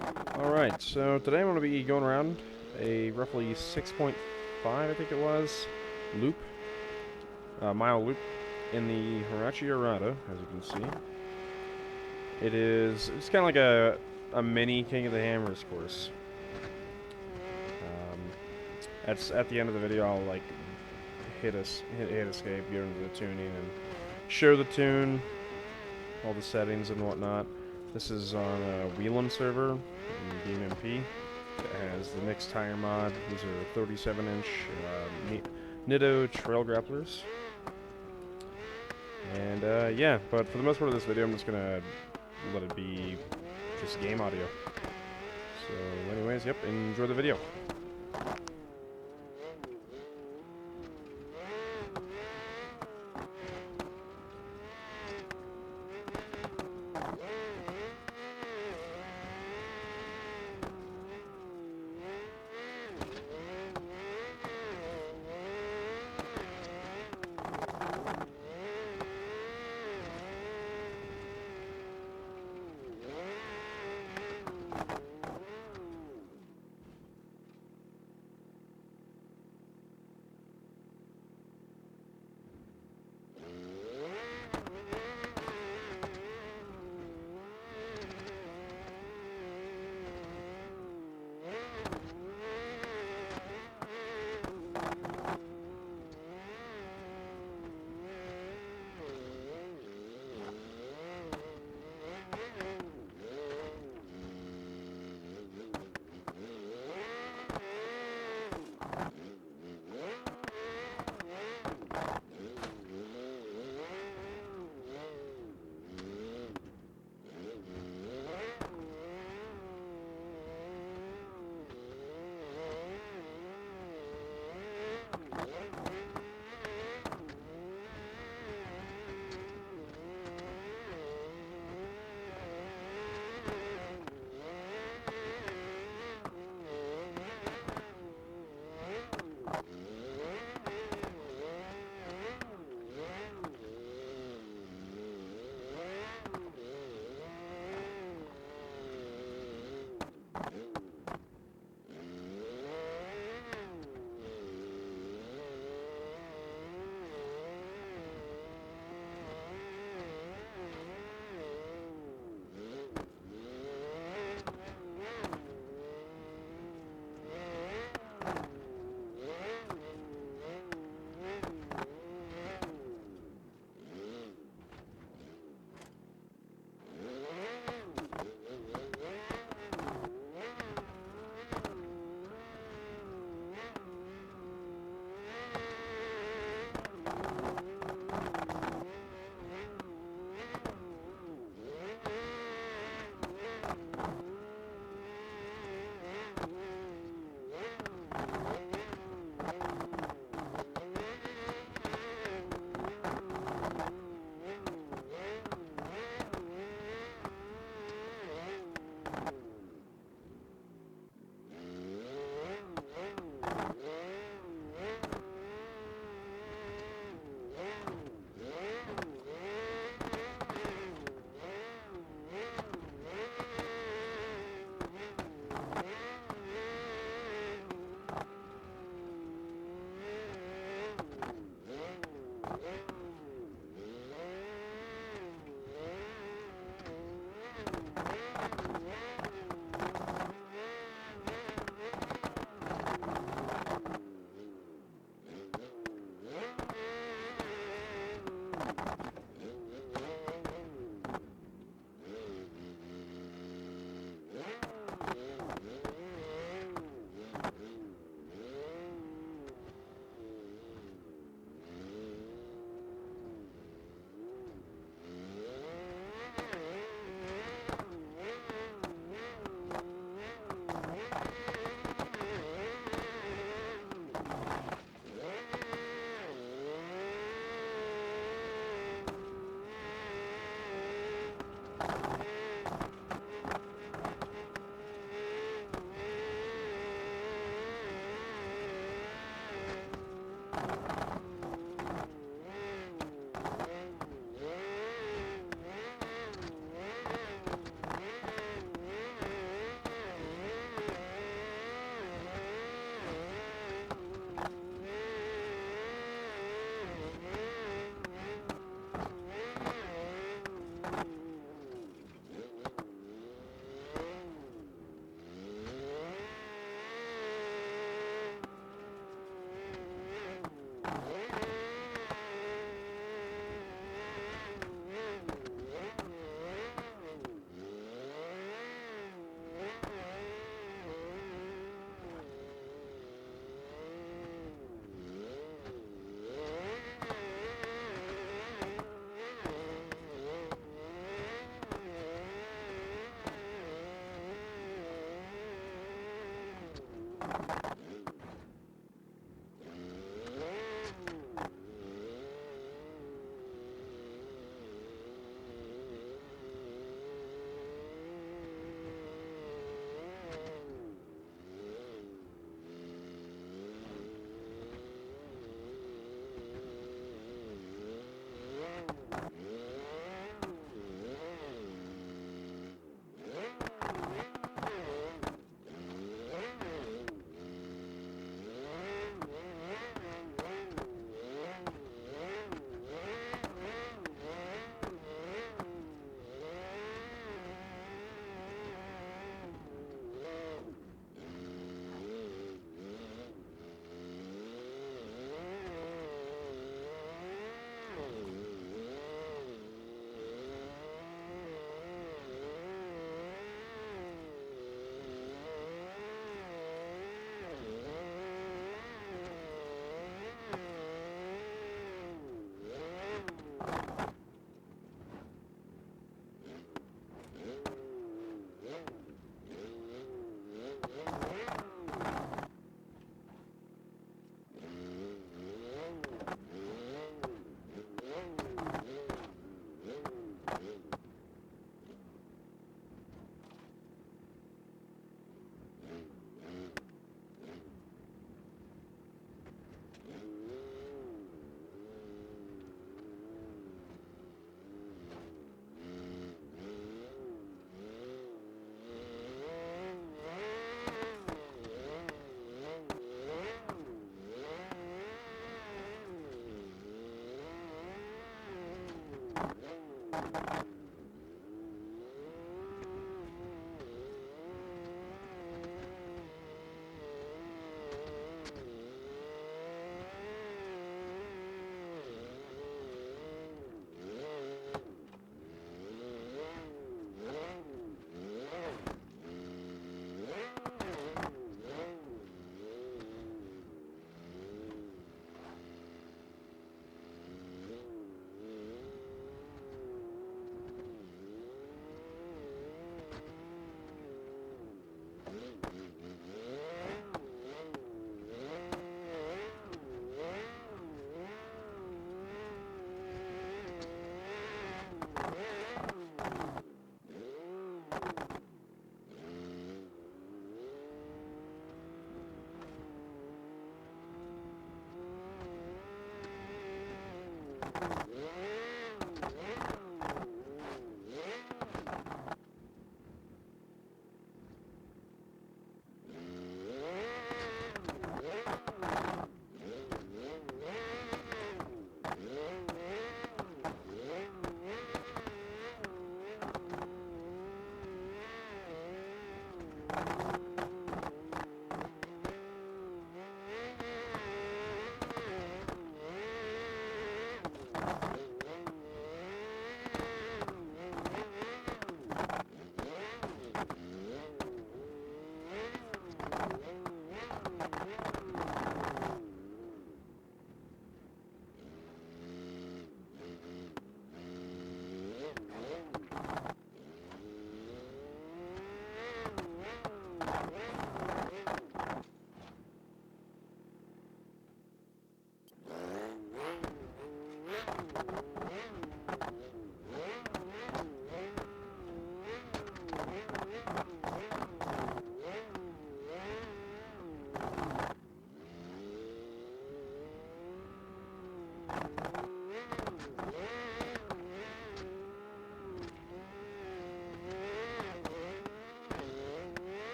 Alright, so today I'm going to be going around a roughly 6.5, I think it was, loop, mile loop in the Hirochi Aurata, as you can see. It's kind of like a mini King of the Hammers course. At the end of the video, I'll like hit escape, get into the tuning, and show the tune, all the settings and whatnot. This is on a Wheelam server in Beam.NG. It has the mixed tire mod. These are 37-inch Nitto trail grapplers. And yeah, but for the most part of this video, I'm just gonna let it be just game audio. So anyways, yep, enjoy the video.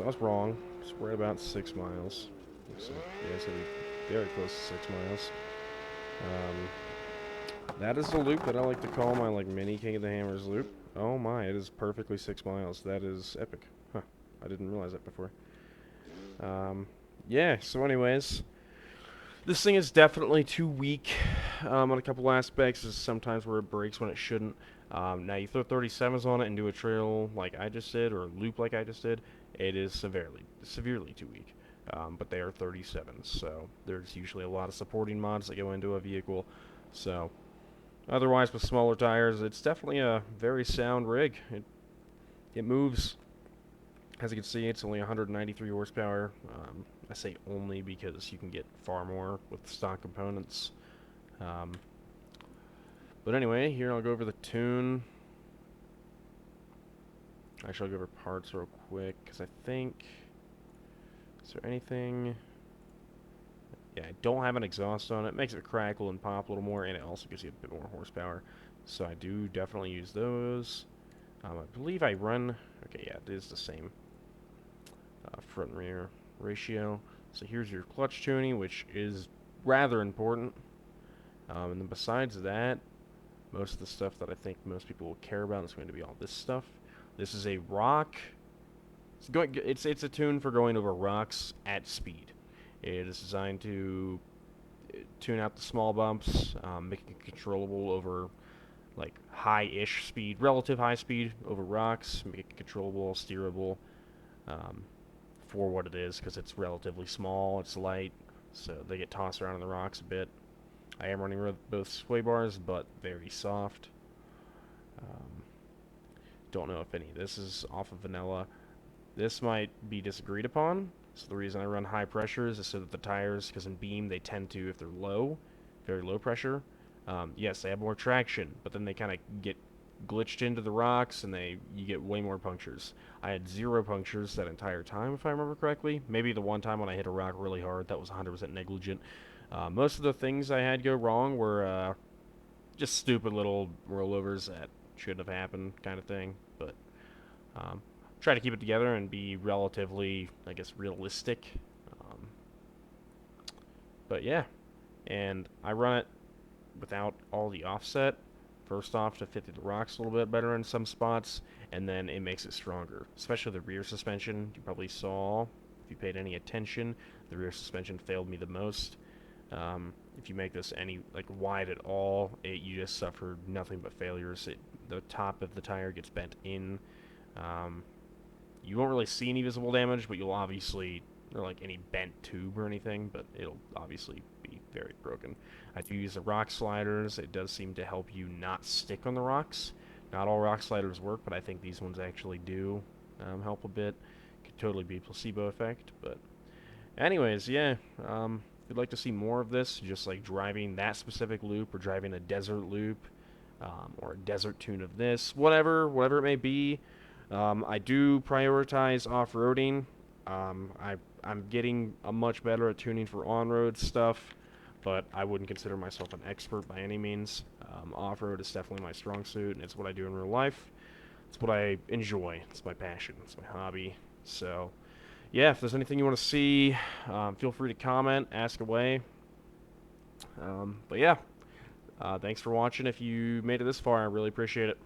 So I was wrong. It's right about 6 miles. So yeah, it's gonna be very close to 6 miles. That is the loop that I like to call my like mini King of the Hammers loop. Oh my, it is perfectly 6 miles. That is epic. Huh. I didn't realize that before. Yeah, so anyways, this thing is definitely too weak on a couple aspects. There's sometimes where it breaks when it shouldn't. Now you throw 37s on it and do a trail like I just did, or a loop like I just did, it is severely too weak. But they are 37s, so there's usually a lot of supporting mods that go into a vehicle. So otherwise, with smaller tires, it's definitely a very sound rig. It moves. As you can see, it's only 193 horsepower. I say only because you can get far more with stock components. Um, but anyway, here I'll go over the tune. Actually, I'll go over parts real quick, because I think... Is there anything... Yeah, I don't have an exhaust on it. It makes it crackle and pop a little more, and it also gives you a bit more horsepower. So I do definitely use those. I believe I run... Okay, yeah, it is the same front and rear ratio. So here's your clutch tuning, which is rather important. And then besides that, most of the stuff that I think most people will care about is going to be all this stuff. This is a rock. It's a tune for going over rocks at speed. It is designed to tune out the small bumps, making it controllable over like high-ish speed, relative high speed over rocks, make it controllable, steerable. Um, for what it is, because it's relatively small, it's light, so they get tossed around in the rocks a bit. I am running both sway bars, but very soft. Um, don't know if any of this is off of vanilla. This might be disagreed upon, so the reason I run high pressures is so that the tires, because in Beam they tend to, if they're low, very low pressure, yes, they have more traction, but then they kind of get glitched into the rocks and you get way more punctures. I had 0 punctures that entire time, if I remember correctly. Maybe the one time when I hit a rock really hard, that was 100% negligent. Most of the things I had go wrong were just stupid little rollovers that shouldn't have happened, kind of thing. But try to keep it together and be relatively, I guess, realistic. Um, but yeah, and I run it without all the offset. First off, to fit through the rocks a little bit better in some spots, and then it makes it stronger. Especially the rear suspension. You probably saw, if you paid any attention, the rear suspension failed me the most. If you make this any like wide at all, you just suffer nothing but failures. The top of the tire gets bent in. Um, you won't really see any visible damage, but you'll obviously, or like any bent tube or anything, but it'll obviously be very broken. I do use the rock sliders. It does seem to help you not stick on the rocks. Not all rock sliders work, but I think these ones actually do help a bit. Could totally be a placebo effect, but anyways, yeah. If you'd like to see more of this, just like driving that specific loop or driving a desert loop, or a desert tune of this, whatever it may be. I do prioritize off-roading. I'm getting much better at tuning for on-road stuff, but I wouldn't consider myself an expert by any means. Off-road is definitely my strong suit, and it's what I do in real life. It's what I enjoy. It's my passion. It's my hobby. So, yeah, if there's anything you want to see, feel free to comment, ask away. But yeah, thanks for watching. If you made it this far, I really appreciate it.